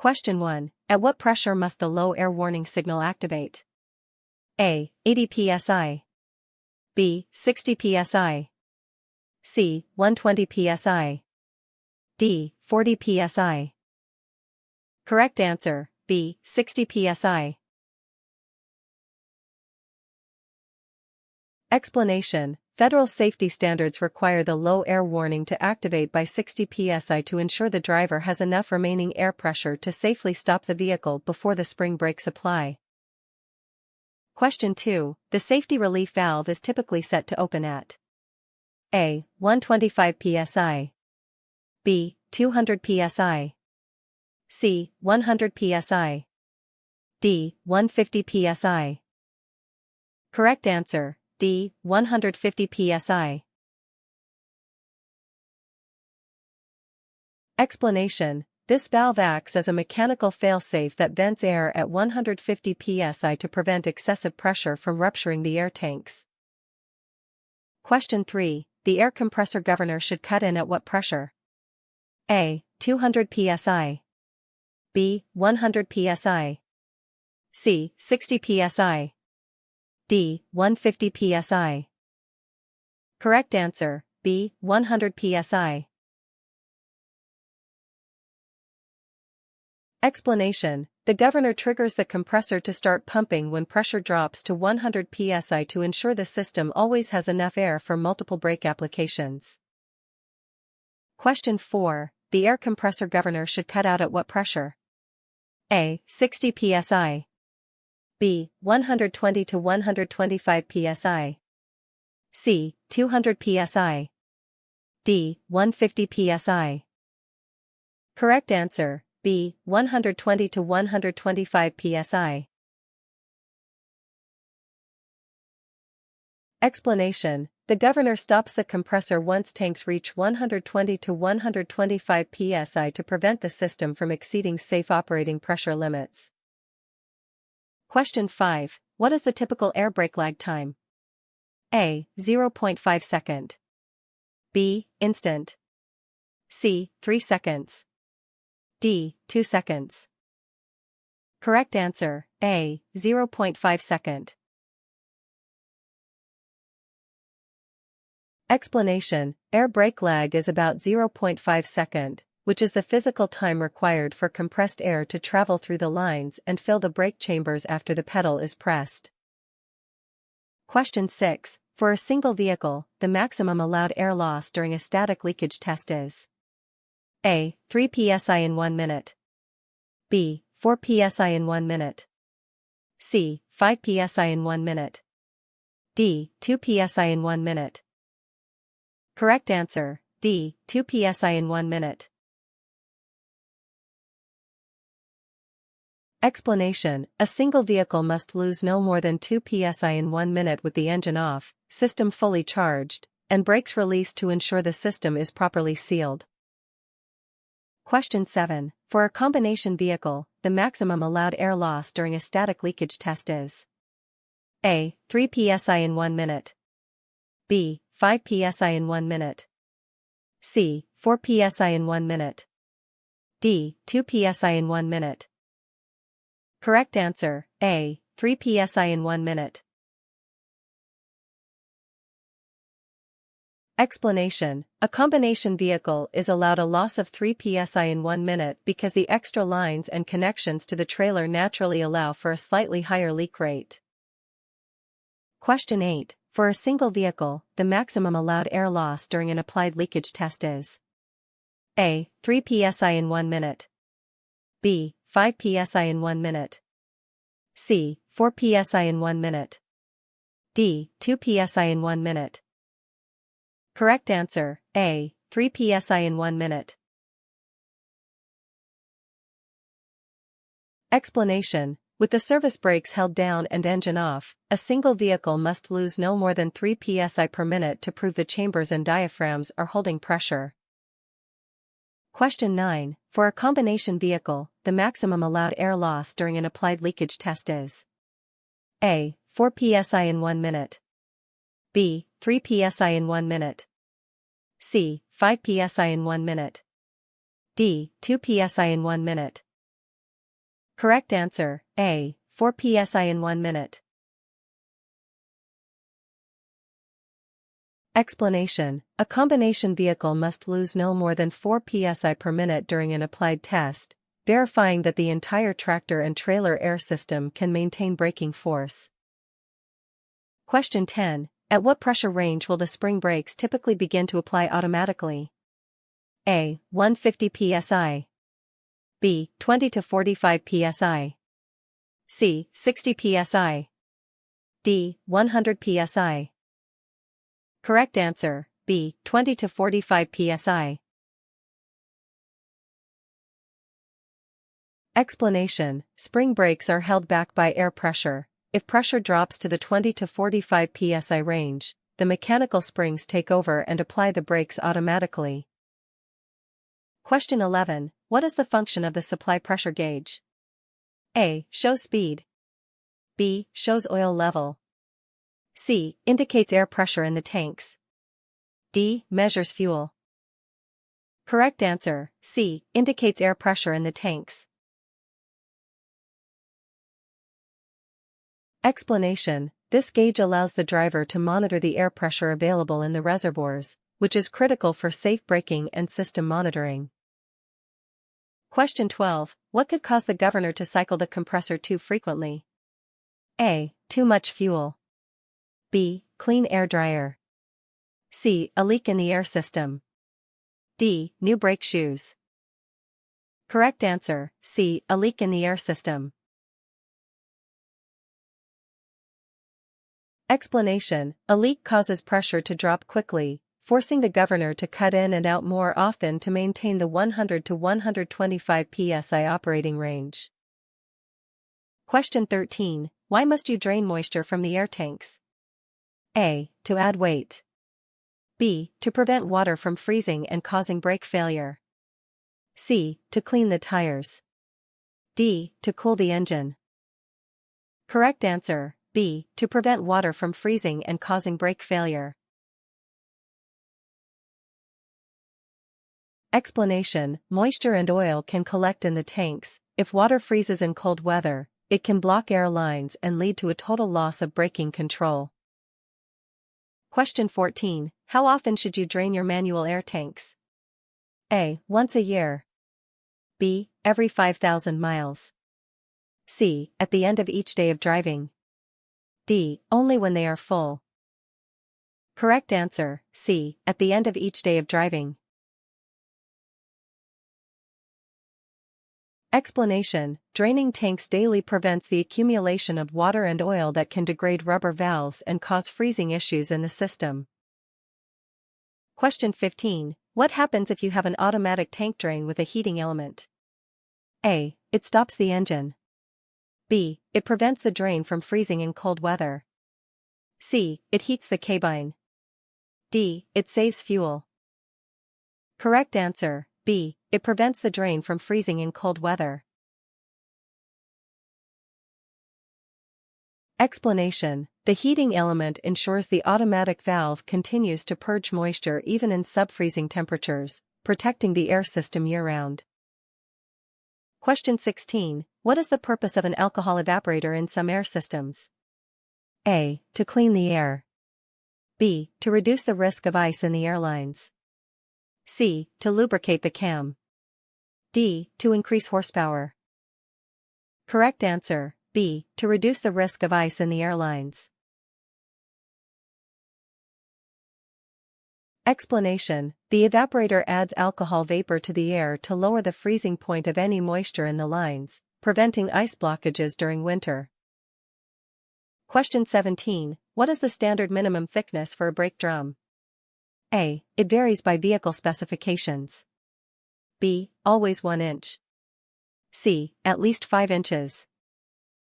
Question 1. At what pressure must the low air warning signal activate? A. 80 psi. B. 60 psi. C. 120 psi. D. 40 psi. Correct answer, B. 60 psi. Explanation. Federal safety standards require the low air warning to activate by 60 psi to ensure the driver has enough remaining air pressure to safely stop the vehicle before the spring brakes apply. Question 2. The safety relief valve is typically set to open at A. 125 psi. B. 200 psi. C. 100 psi. D. 150 psi. Correct answer, D. 150 psi. Explanation. This valve acts as a mechanical failsafe that vents air at 150 psi to prevent excessive pressure from rupturing the air tanks. Question 3. The air compressor governor should cut in at what pressure? A. 200 psi. B. 100 psi. C. 60 psi. D. 150 psi. Correct answer, B. 100 psi. Explanation. The governor triggers the compressor to start pumping when pressure drops to 100 psi to ensure the system always has enough air for multiple brake applications. Question 4. The air compressor governor should cut out at what pressure? A. 60 psi. B. 120 to 125 psi. C. 200 psi. D. 150 psi. Correct answer, B. 120 to 125 psi. Explanation. The governor stops the compressor once tanks reach 120 to 125 psi to prevent the system from exceeding safe operating pressure limits. Question 5. What is the typical air brake lag time? A. 0.5 second. B. Instant. C. 3 seconds. D. 2 seconds. Correct answer, A. 0.5 second. Explanation. Air brake lag is about 0.5 second, which is the physical time required for compressed air to travel through the lines and fill the brake chambers after the pedal is pressed. Question 6. For a single vehicle, the maximum allowed air loss during a static leakage test is A. 3 psi in 1 minute. B. 4 psi in 1 minute. C. 5 psi in 1 minute. D. 2 psi in 1 minute. Correct answer, D. 2 psi in 1 minute. Explanation. A single vehicle must lose no more than 2 psi in 1 minute with the engine off, system fully charged, and brakes released to ensure the system is properly sealed. Question 7. For a combination vehicle, the maximum allowed air loss during a static leakage test is A. 3 psi in 1 minute. B. 5 psi in 1 minute. C. 4 psi in 1 minute. D. 2 psi in 1 minute. Correct answer, A. 3 psi in 1 minute. Explanation. A combination vehicle is allowed a loss of 3 psi in 1 minute because the extra lines and connections to the trailer naturally allow for a slightly higher leak rate. Question 8. For a single vehicle, the maximum allowed air loss during an applied leakage test is A. 3 psi in 1 minute. B. 5 psi in 1 minute. C. 4 psi in 1 minute. D. 2 psi in 1 minute. Correct answer, A. 3 psi in 1 minute. Explanation. With the service brakes held down and engine off, a single vehicle must lose no more than 3 psi per minute to prove the chambers and diaphragms are holding pressure. Question 9. For a combination vehicle, the maximum allowed air loss during an applied leakage test is A. 4 psi in 1 minute. B. 3 psi in 1 minute. C. 5 psi in 1 minute. D. 2 psi in 1 minute. Correct answer, A, 4 psi in 1 minute. Explanation: a combination vehicle must lose no more than 4 psi per minute during an applied test, verifying that the entire tractor and trailer air system can maintain braking force. Question 10. At what pressure range will the spring brakes typically begin to apply automatically? A. 150 psi. B. 20 to 45 psi. C. 60 psi. D. 100 psi. Correct answer, B. 20 to 45 psi. Explanation: spring brakes are held back by air pressure. If pressure drops to the 20 to 45 psi range, the mechanical springs take over and apply the brakes automatically. Question 11. What is the function of the supply pressure gauge? A. Shows speed. B. Shows oil level. C. Indicates air pressure in the tanks. D. Measures fuel. Correct answer, C. Indicates air pressure in the tanks. Explanation: this gauge allows the driver to monitor the air pressure available in the reservoirs, which is critical for safe braking and system monitoring. Question 12. What could cause the governor to cycle the compressor too frequently? A. Too much fuel. B. Clean air dryer. C. A leak in the air system. D. New brake shoes. Correct answer, C. A leak in the air system. Explanation: a leak causes pressure to drop quickly, forcing the governor to cut in and out more often to maintain the 100 to 125 psi operating range. Question 13. Why must you drain moisture from the air tanks? A. To add weight. B. To prevent water from freezing and causing brake failure. C. To clean the tires. D. To cool the engine. Correct answer, B. To prevent water from freezing and causing brake failure. Explanation: moisture and oil can collect in the tanks. If water freezes in cold weather, it can block air lines and lead to a total loss of braking control. Question 14. How often should you drain your manual air tanks? A. Once a year. B. Every 5,000 miles. C. At the end of each day of driving. D. Only when they are full. Correct answer, C. At the end of each day of driving. Explanation: draining tanks daily prevents the accumulation of water and oil that can degrade rubber valves and cause freezing issues in the system. Question 15. What happens if you have an automatic tank drain with a heating element? A. It stops the engine. B. It prevents the drain from freezing in cold weather. C. It heats the cabine. D. It saves fuel. Correct answer, B. It prevents the drain from freezing in cold weather. Explanation: the heating element ensures the automatic valve continues to purge moisture even in sub-freezing temperatures, protecting the air system year-round. Question 16. What is the purpose of an alcohol evaporator in some air systems? A. To clean the air. B. To reduce the risk of ice in the airlines. C. To lubricate the cam. D. To increase horsepower. Correct answer, B. To reduce the risk of ice in the airlines. Explanation: the evaporator adds alcohol vapor to the air to lower the freezing point of any moisture in the lines, preventing ice blockages during winter. Question 17. What is the standard minimum thickness for a brake drum? A. It varies by vehicle specifications. B. Always 1 inch. C. At least 5 inches.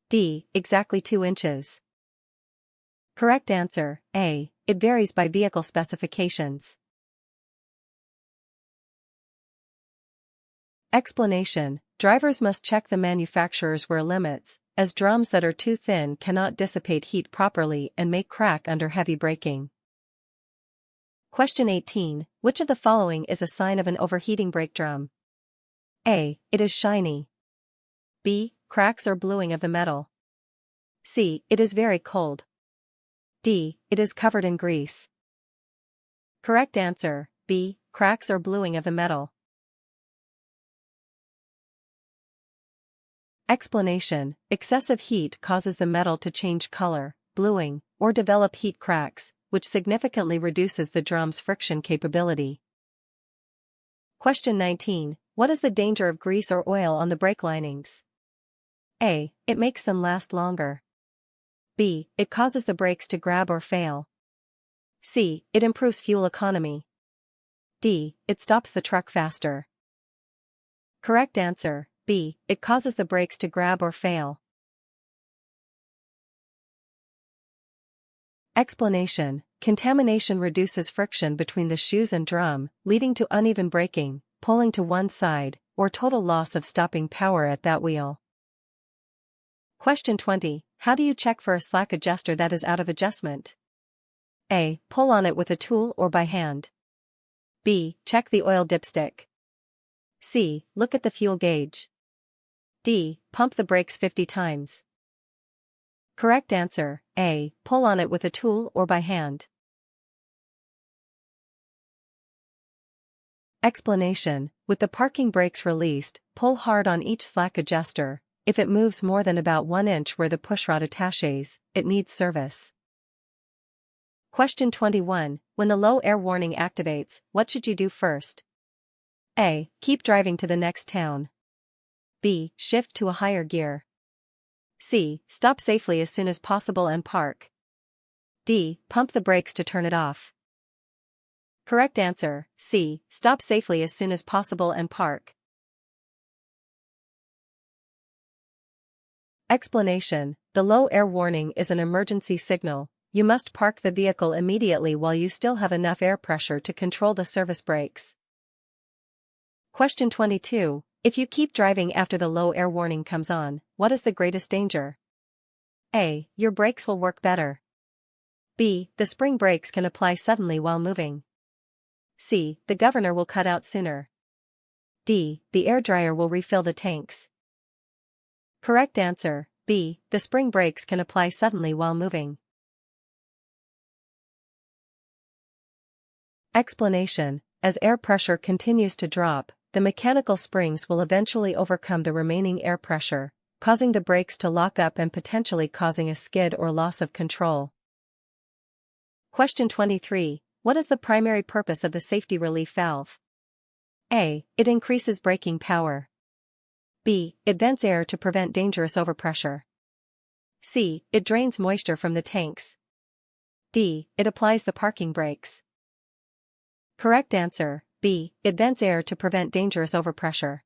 D. Exactly 2 inches. Correct answer, A. It varies by vehicle specifications. Explanation: drivers must check the manufacturer's wear limits, as drums that are too thin cannot dissipate heat properly and may crack under heavy braking. Question 18. Which of the following is a sign of an overheating brake drum? A. It is shiny. B. cracks or bluing of the metal. C. It is very cold. D. It is covered in grease. Correct answer, B. Cracks or bluing of the metal. Explanation: excessive heat causes the metal to change color, bluing, or develop heat cracks, which significantly reduces the drum's friction capability. Question 19. What is the danger of grease or oil on the brake linings? A. It makes them last longer. B. It causes the brakes to grab or fail. C. It improves fuel economy. D. It stops the truck faster. Correct answer, B. It causes the brakes to grab or fail. Explanation: contamination reduces friction between the shoes and drum, leading to uneven braking, pulling to one side, or total loss of stopping power at that wheel. Question 20. How do you check for a slack adjuster that is out of adjustment? A. Pull on it with a tool or by hand. B. Check the oil dipstick. C. Look at the fuel gauge. D. Pump the brakes 50 times. Correct answer, A. Pull on it with a tool or by hand. Explanation: with the parking brakes released, pull hard on each slack adjuster. If it moves more than about 1 inch where the pushrod attaches, it needs service. Question 21. When the low air warning activates, what should you do first? A. Keep driving to the next town. B. Shift to a higher gear. C. Stop safely as soon as possible and park. D. Pump the brakes to turn it off. Correct answer, C. Stop safely as soon as possible and park. Explanation: the low air warning is an emergency signal. You must park the vehicle immediately while you still have enough air pressure to control the service brakes. Question 22. If you keep driving after the low air warning comes on, what is the greatest danger? A. Your brakes will work better. B. The spring brakes can apply suddenly while moving. C. The governor will cut out sooner. D. The air dryer will refill the tanks. Correct answer, B. The spring brakes can apply suddenly while moving. Explanation: as air pressure continues to drop, the mechanical springs will eventually overcome the remaining air pressure, causing the brakes to lock up and potentially causing a skid or loss of control. Question 23. What is the primary purpose of the safety relief valve? A. It increases braking power. B. It vents air to prevent dangerous overpressure. C. It drains moisture from the tanks. D. It applies the parking brakes. Correct answer, B. It vents air to prevent dangerous overpressure.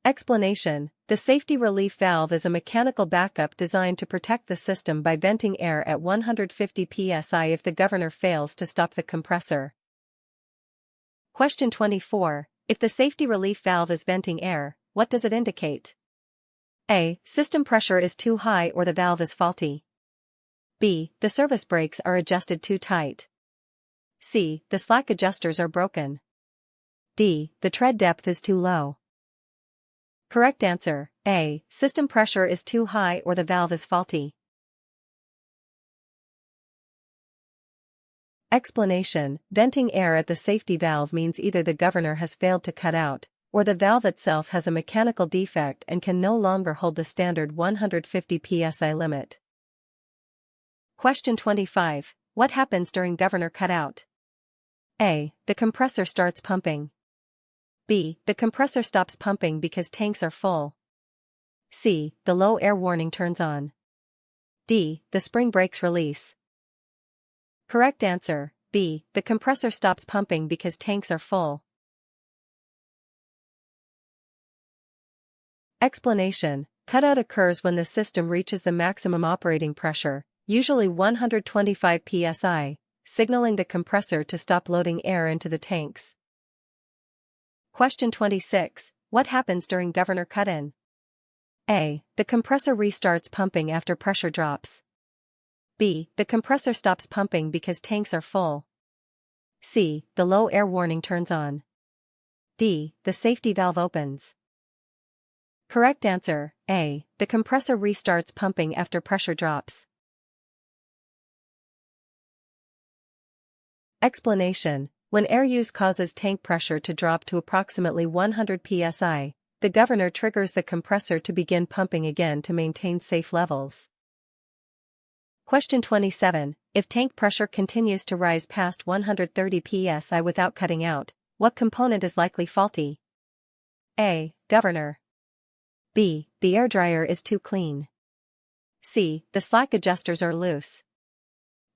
Explanation: the safety relief valve is a mechanical backup designed to protect the system by venting air at 150 psi if the governor fails to stop the compressor. Question 24. If the safety relief valve is venting air, what does it indicate? A. System pressure is too high or the valve is faulty. B. The service brakes are adjusted too tight. C. The slack adjusters are broken. D. The tread depth is too low. Correct answer, A. System pressure is too high or the valve is faulty. Explanation: venting air at the safety valve means either the governor has failed to cut out, or the valve itself has a mechanical defect and can no longer hold the standard 150 psi limit. Question 25. What happens during governor cutout? A. The compressor starts pumping. B. The compressor stops pumping because tanks are full. C. The low air warning turns on. D. The spring brakes release. Correct answer, B. The compressor stops pumping because tanks are full. Explanation: cutout occurs when the system reaches the maximum operating pressure, usually 125 psi, signaling the compressor to stop loading air into the tanks. Question 26. What happens during governor cut-in? A. The compressor restarts pumping after pressure drops. B. The compressor stops pumping because tanks are full. C. The low air warning turns on. D. The safety valve opens. Correct answer, A. The compressor restarts pumping after pressure drops. Explanation: when air use causes tank pressure to drop to approximately 100 psi, the governor triggers the compressor to begin pumping again to maintain safe levels. Question 27. If tank pressure continues to rise past 130 psi without cutting out, what component is likely faulty? A. Governor. B. The air dryer is too clean. C. The slack adjusters are loose.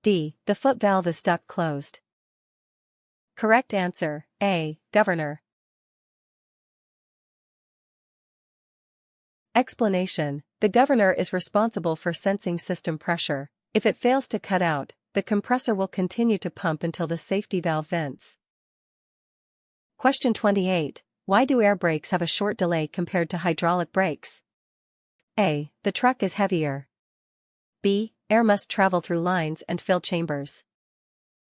D. The foot valve is stuck closed. Correct answer, A. Governor. Explanation: the governor is responsible for sensing system pressure. If it fails to cut out, the compressor will continue to pump until the safety valve vents. Question 28. Why do air brakes have a short delay compared to hydraulic brakes? A. The truck is heavier. B. Air must travel through lines and fill chambers.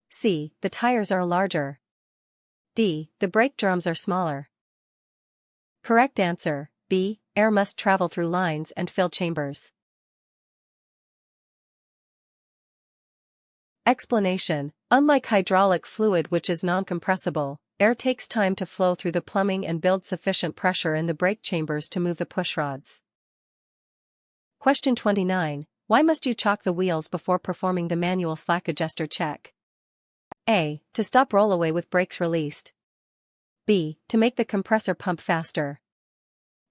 C. The tires are larger. D. The brake drums are smaller. Correct answer, B. Air must travel through lines and fill chambers. Explanation: unlike hydraulic fluid which is non-compressible, air takes time to flow through the plumbing and build sufficient pressure in the brake chambers to move the pushrods. Question 29. Why must you chock the wheels before performing the manual slack adjuster check? A. To stop rollaway with brakes released. B. To make the compressor pump faster.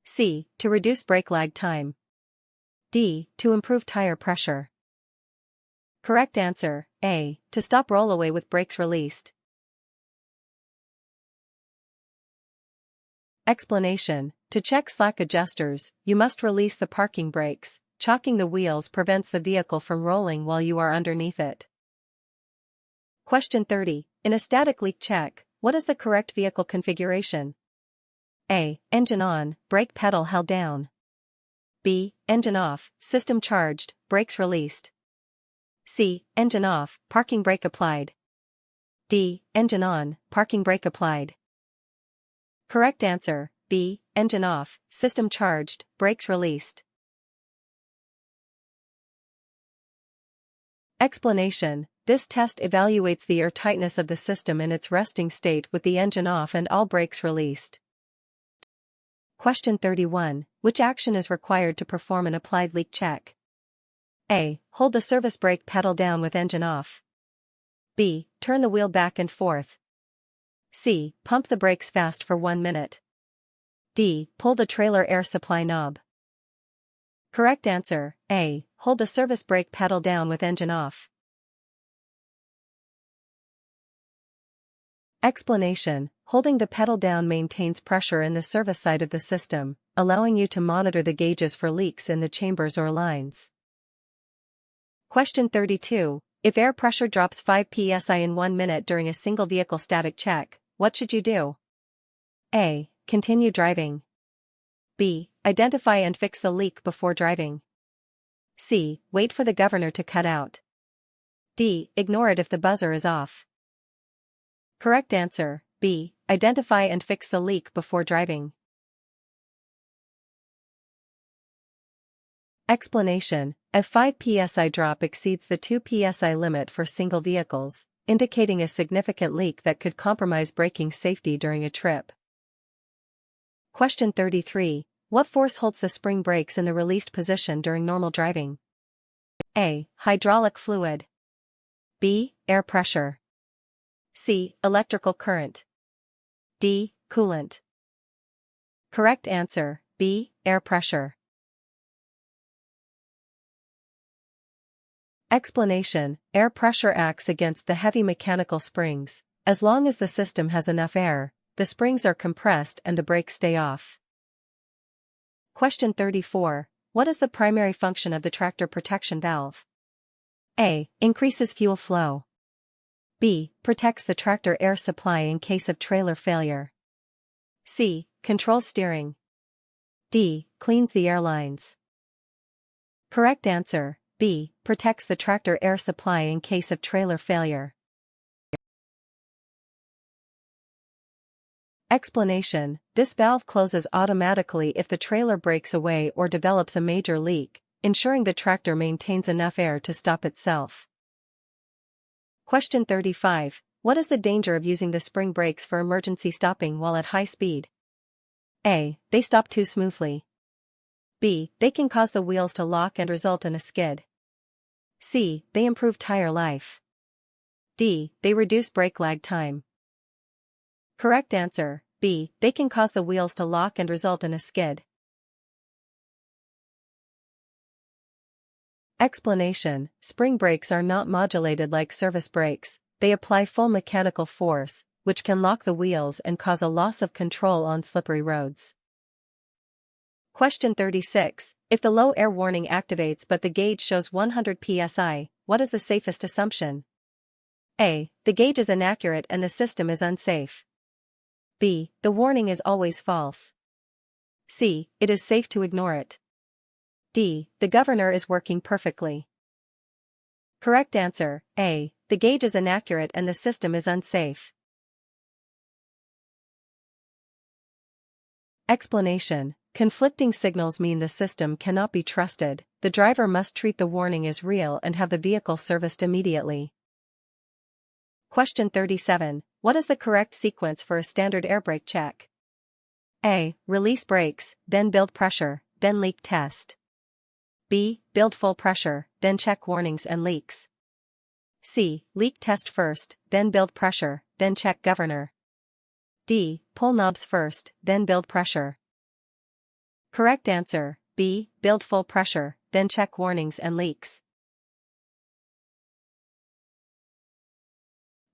C. To reduce brake lag time. D. To improve tire pressure. Correct answer, A. To stop rollaway with brakes released. Explanation: to check slack adjusters, you must release the parking brakes. Chocking the wheels prevents the vehicle from rolling while you are underneath it. Question 30. In a static leak check, what is the correct vehicle configuration? A. Engine on, brake pedal held down. B. Engine off, system charged, brakes released. C. Engine off, parking brake applied. D. Engine on, parking brake applied. Correct answer, B. Engine off, system charged, brakes released. Explanation: this test evaluates the air tightness of the system in its resting state with the engine off and all brakes released. Question 31. Which action is required to perform an applied leak check? A. Hold the service brake pedal down with engine off. B. Turn the wheel back and forth. C. Pump the brakes fast for 1 minute. D. Pull the trailer air supply knob. Correct answer, A. Hold the service brake pedal down with engine off. Explanation: holding the pedal down maintains pressure in the service side of the system, allowing you to monitor the gauges for leaks in the chambers or lines. Question 32. If air pressure drops 5 psi in 1 minute during a single vehicle static check, what should you do? A. Continue driving. B. Identify and fix the leak before driving. C. Wait for the governor to cut out. D. Ignore it if the buzzer is off. Correct answer, B. Identify and fix the leak before driving. Explanation: a 5 psi drop exceeds the 2 psi limit for single vehicles, indicating a significant leak that could compromise braking safety during a trip. Question 33. What force holds the spring brakes in the released position during normal driving? A. Hydraulic fluid. B. Air pressure. C. Electrical current. D. Coolant. Correct answer, B. Air pressure. Explanation: air pressure acts against the heavy mechanical springs. As long as the system has enough air, the springs are compressed and the brakes stay off. Question 34. What is the primary function of the tractor protection valve? A. Increases fuel flow. B. Protects the tractor air supply in case of trailer failure. C. Controls steering. D. Cleans the air lines. Correct answer, B. Protects the tractor air supply in case of trailer failure. Explanation: this valve closes automatically if the trailer breaks away or develops a major leak, ensuring the tractor maintains enough air to stop itself. Question 35. What is the danger of using the spring brakes for emergency stopping while at high speed? A. They stop too smoothly. B. They can cause the wheels to lock and result in a skid. C. They improve tire life. D. They reduce brake lag time. Correct answer: B. They can cause the wheels to lock and result in a skid. Explanation: spring brakes are not modulated like service brakes, they apply full mechanical force, which can lock the wheels and cause a loss of control on slippery roads. Question 36. If the low air warning activates but the gauge shows 100 psi, what is the safest assumption? A. The gauge is inaccurate and the system is unsafe. B. The warning is always false. C. It is safe to ignore it. D. The governor is working perfectly. Correct answer: A. The gauge is inaccurate and the system is unsafe. Explanation: conflicting signals mean the system cannot be trusted, the driver must treat the warning as real and have the vehicle serviced immediately. Question 37. What is the correct sequence for a standard air brake check? A. Release brakes, then build pressure, then leak test. B. Build full pressure, then check warnings and leaks. C. Leak test first, then build pressure, then check governor. D. Pull knobs first, then build pressure. Correct answer: B. Build full pressure, then check warnings and leaks.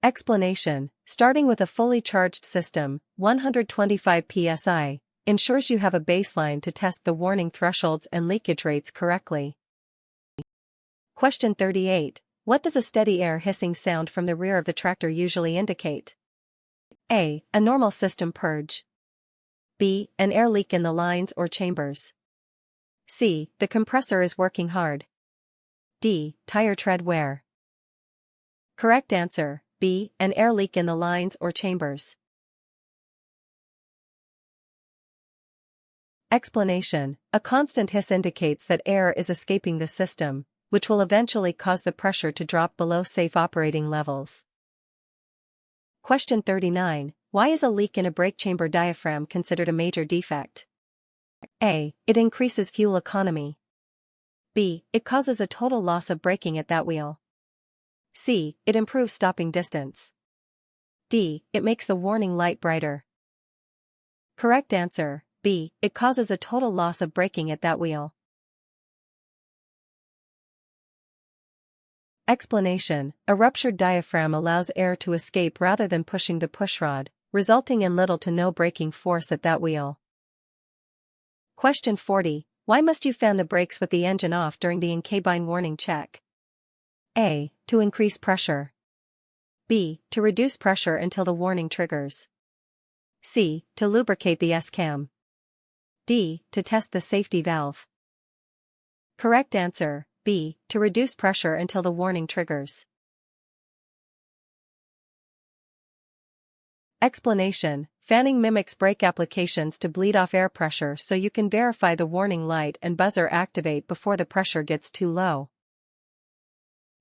Explanation: starting with a fully charged system, 125 psi, ensures you have a baseline to test the warning thresholds and leakage rates correctly. Question 38. What does a steady air hissing sound from the rear of the tractor usually indicate? A. A normal system purge. B. An air leak in the lines or chambers. C. The compressor is working hard. D. Tire tread wear. Correct answer: B. An air leak in the lines or chambers. Explanation: a constant hiss indicates that air is escaping the system, which will eventually cause the pressure to drop below safe operating levels. Question 39. Why is a leak in a brake chamber diaphragm considered a major defect? A. It increases fuel economy. B. It causes a total loss of braking at that wheel. C. It improves stopping distance. D. It makes the warning light brighter. Correct answer: B. It causes a total loss of braking at that wheel. Explanation: a ruptured diaphragm allows air to escape rather than pushing the pushrod, resulting in little to no braking force at that wheel. Question 40. Why must you fan the brakes with the engine off during the in-cabine warning check? A. To increase pressure. B. To reduce pressure until the warning triggers. C. To lubricate the S-cam. D. To test the safety valve. Correct answer: B. To reduce pressure until the warning triggers. Explanation: fanning mimics brake applications to bleed off air pressure so you can verify the warning light and buzzer activate before the pressure gets too low.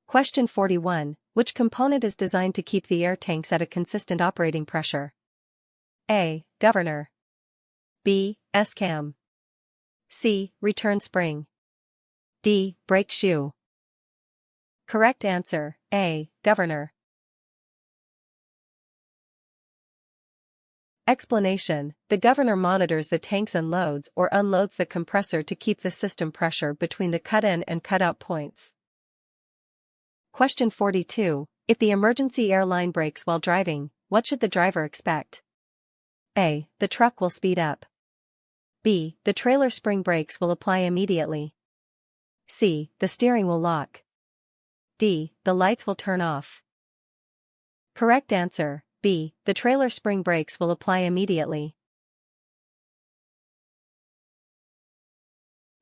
Question 41. Which component is designed to keep the air tanks at a consistent operating pressure? A. Governor. B. S-cam. C. Return spring. D. Brake shoe. Correct answer: A. Governor. Explanation: the governor monitors the tanks and loads or unloads the compressor to keep the system pressure between the cut-in and cut-out points. Question 42. If the emergency air line breaks while driving, what should the driver expect? A. The truck will speed up. B. The trailer spring brakes will apply immediately. C. The steering will lock. D. The lights will turn off. Correct answer: B. The trailer spring brakes will apply immediately.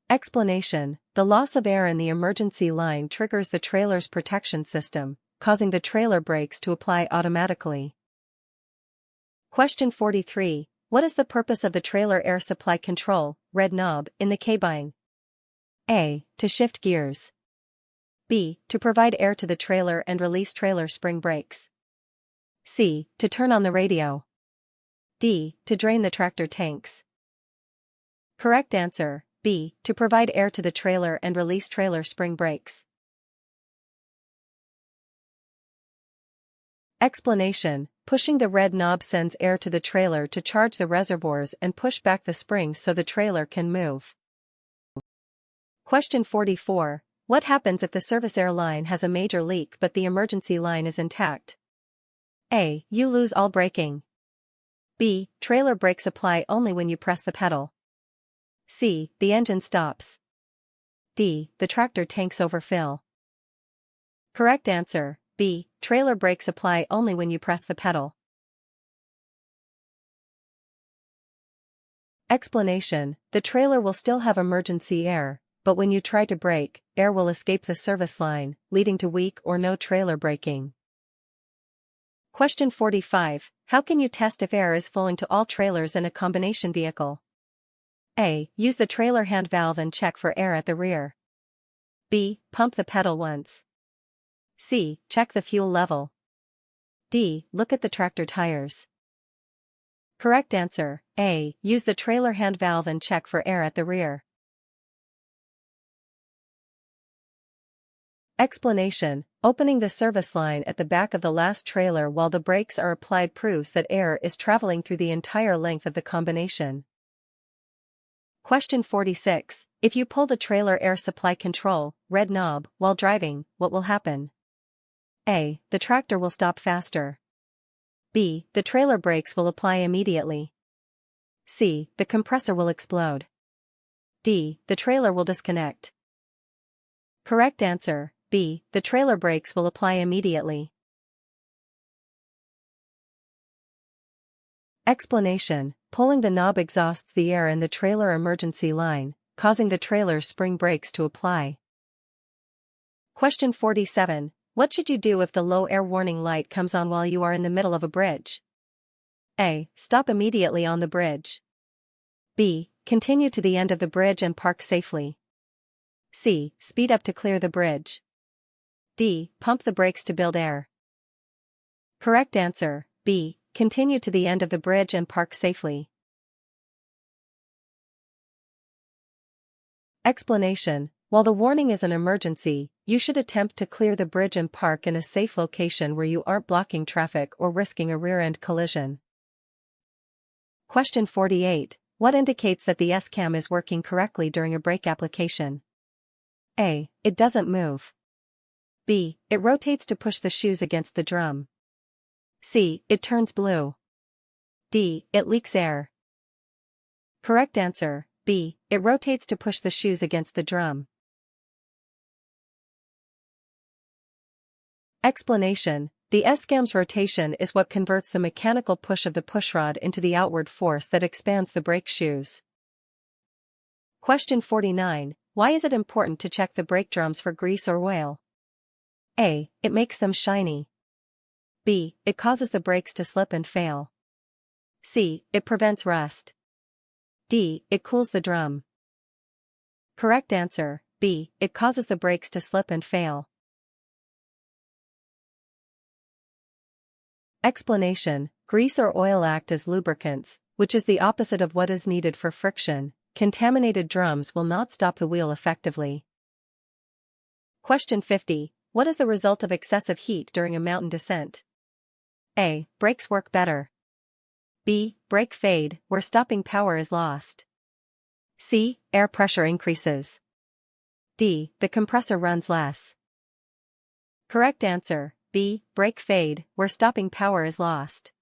Explanation: the loss of air in the emergency line triggers the trailer's protection system, causing the trailer brakes to apply automatically. Question 43. What is the purpose of the trailer air supply control, red knob, in the cabine? A. To shift gears. B. To provide air to the trailer and release trailer spring brakes. C. To turn on the radio. D. To drain the tractor tanks. Correct answer, B. To provide air to the trailer and release trailer spring brakes. Explanation. Pushing the red knob sends air to the trailer to charge the reservoirs and push back the springs so the trailer can move. Question 44. What happens if the service air line has a major leak but the emergency line is intact? A. You lose all braking. B. Trailer brakes apply only when you press the pedal. C. The engine stops. D. The tractor tanks overfill. Correct answer, B. Trailer brakes apply only when you press the pedal. Explanation. The trailer will still have emergency air, but when you try to brake, air will escape the service line, leading to weak or no trailer braking. Question 45. How can you test if air is flowing to all trailers in a combination vehicle? A. Use the trailer hand valve and check for air at the rear. B. Pump the pedal once. C. Check the fuel level. D. Look at the tractor tires. Correct answer, A. Use the trailer hand valve and check for air at the rear. Explanation. Opening the service line at the back of the last trailer while the brakes are applied proves that air is traveling through the entire length of the combination. Question 46. If you pull the trailer air supply control, red knob, while driving, what will happen? A. The tractor will stop faster. B. The trailer brakes will apply immediately. C. The compressor will explode. D. The trailer will disconnect. Correct answer, B. The trailer brakes will apply immediately. Explanation. Pulling the knob exhausts the air in the trailer emergency line, causing the trailer's spring brakes to apply. Question 47. What should you do if the low air warning light comes on while you are in the middle of a bridge? A. Stop immediately on the bridge. B. Continue to the end of the bridge and park safely. C. Speed up to clear the bridge. D. Pump the brakes to build air. Correct answer, B. Continue to the end of the bridge and park safely. Explanation. While the warning is an emergency, you should attempt to clear the bridge and park in a safe location where you aren't blocking traffic or risking a rear-end collision. Question 48. What indicates that the S-cam is working correctly during a brake application? A. It doesn't move. B. It rotates to push the shoes against the drum. C. It turns blue. D. It leaks air. Correct answer, B. It rotates to push the shoes against the drum. Explanation. The S-cam's rotation is what converts the mechanical push of the pushrod into the outward force that expands the brake shoes. Question 49. Why is it important to check the brake drums for grease or oil? A. It makes them shiny. B. It causes the brakes to slip and fail. C. It prevents rust. D. It cools the drum. Correct answer, B. It causes the brakes to slip and fail. Explanation. Grease or oil act as lubricants, which is the opposite of what is needed for friction. Contaminated drums will not stop the wheel effectively. Question 50. What is the result of excessive heat during a mountain descent? A. Brakes work better. B. Brake fade, where stopping power is lost. C. Air pressure increases. D. The compressor runs less. Correct answer, B. Brake fade, where stopping power is lost.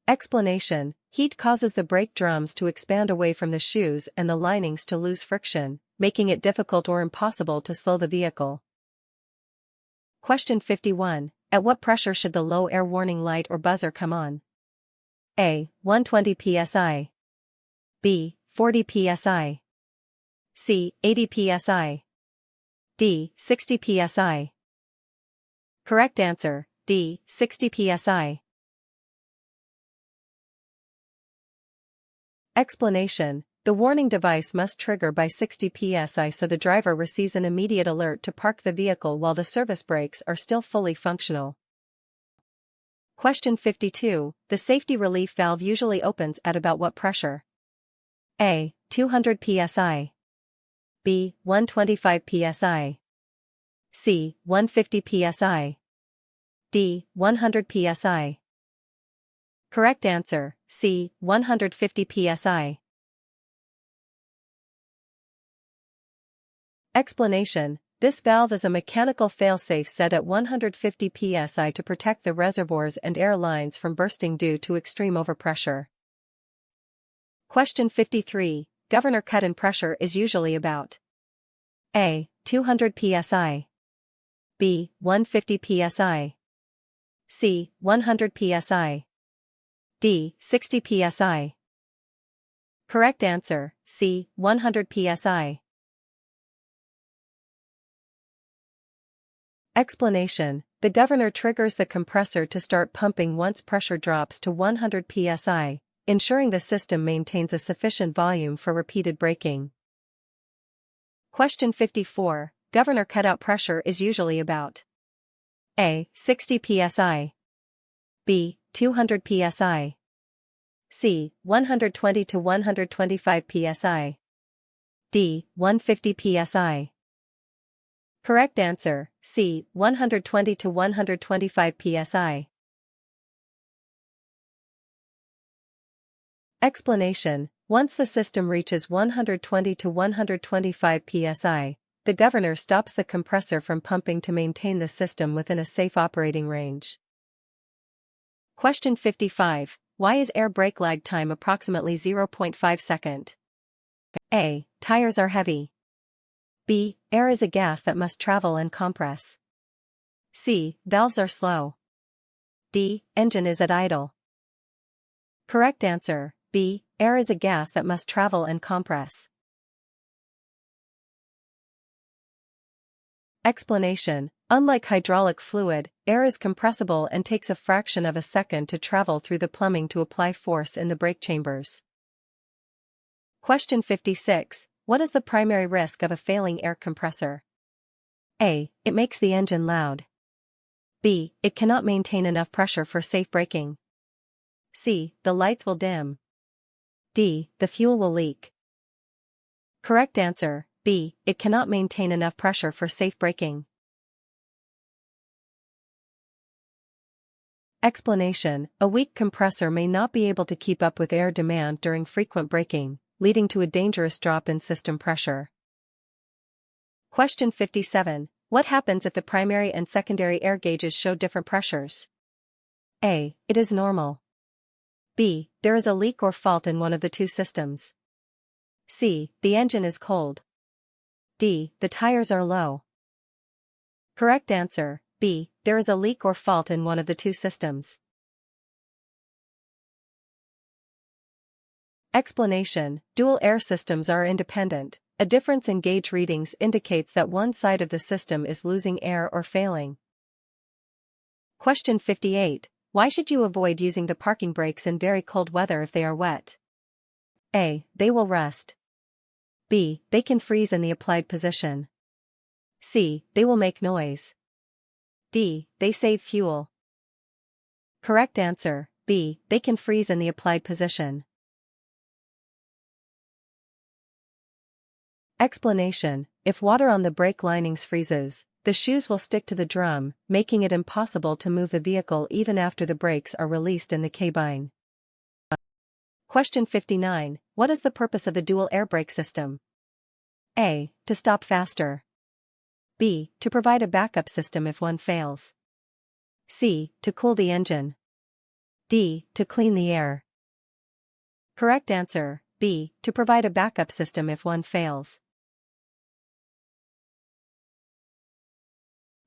Explanation. Heat causes the brake drums to expand away from the shoes and the linings to lose friction, making it difficult or impossible to slow the vehicle. Question 51. At what pressure should the low air warning light or buzzer come on? A. 120 psi. B. 40 psi. C. 80 psi. D. 60 psi. Correct answer, D. 60 psi. Explanation: the warning device must trigger by 60 psi so the driver receives an immediate alert to park the vehicle while the service brakes are still fully functional. Question 52. The safety relief valve usually opens at about what pressure? A. 200 psi. B. 125 psi. C. 150 psi. D. 100 psi. Correct answer, C. 150 psi. Explanation: this valve is a mechanical failsafe set at 150 psi to protect the reservoirs and air lines from bursting due to extreme overpressure. Question 53. Governor cut-in pressure is usually about A. 200 psi. B. 150 psi. C. 100 psi. D. 60 psi. Correct answer, C. 100 psi. Explanation: the governor triggers the compressor to start pumping once pressure drops to 100 psi, ensuring the system maintains a sufficient volume for repeated braking. Question 54. Governor cutout pressure is usually about A. 60 psi. B. 200 psi. C. 120 to 125 psi. D. 150 psi. Correct answer, C. 120 to 125 psi. Explanation: once the system reaches 120 to 125 psi, the governor stops the compressor from pumping to maintain the system within a safe operating range. Question 55. Why is air brake lag time approximately 0.5 second? A. Tires are heavy. B. Air is a gas that must travel and compress. C. Valves are slow. D. Engine is at idle. Correct answer, B. Air is a gas that must travel and compress. Explanation: unlike hydraulic fluid, air is compressible and takes a fraction of a second to travel through the plumbing to apply force in the brake chambers. Question 56. What is the primary risk of a failing air compressor? A. It makes the engine loud. B. It cannot maintain enough pressure for safe braking. C. The lights will dim. D. The fuel will leak. Correct answer, B. It cannot maintain enough pressure for safe braking. Explanation: a weak compressor may not be able to keep up with air demand during frequent braking, leading to a dangerous drop in system pressure. Question 57. What happens if the primary and secondary air gauges show different pressures? A. It is normal. B. There is a leak or fault in one of the two systems. C. The engine is cold. D. The tires are low. Correct answer, B. There is a leak or fault in one of the two systems. Explanation: dual air systems are independent. A difference in gauge readings indicates that one side of the system is losing air or failing. Question 58. Why should you avoid using the parking brakes in very cold weather if they are wet? A. They will rust. B. They can freeze in the applied position. C. They will make noise. D. They save fuel. Correct answer, B. They can freeze in the applied position. Explanation: if water on the brake linings freezes, the shoes will stick to the drum, making it impossible to move the vehicle even after the brakes are released in the cabine. Question 59. What is the purpose of the dual air brake system? A. To stop faster. B. To provide a backup system if one fails. C. To cool the engine. D. To clean the air. Correct answer, B. To provide a backup system if one fails.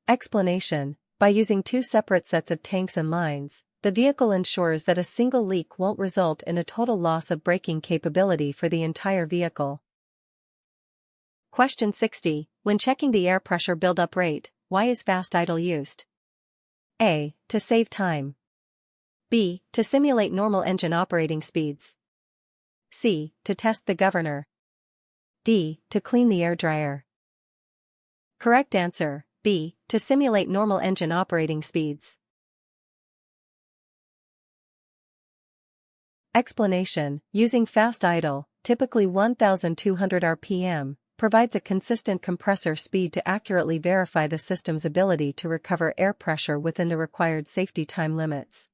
Explanation: by using two separate sets of tanks and lines, the vehicle ensures that a single leak won't result in a total loss of braking capability for the entire vehicle. Question 60. When checking the air pressure buildup rate, why is fast idle used? A. To save time. B. To simulate normal engine operating speeds. C. To test the governor. D. To clean the air dryer. Correct answer, B. To simulate normal engine operating speeds. Explanation: using fast idle, typically 1200 rpm, provides a consistent compressor speed to accurately verify the system's ability to recover air pressure within the required safety time limits.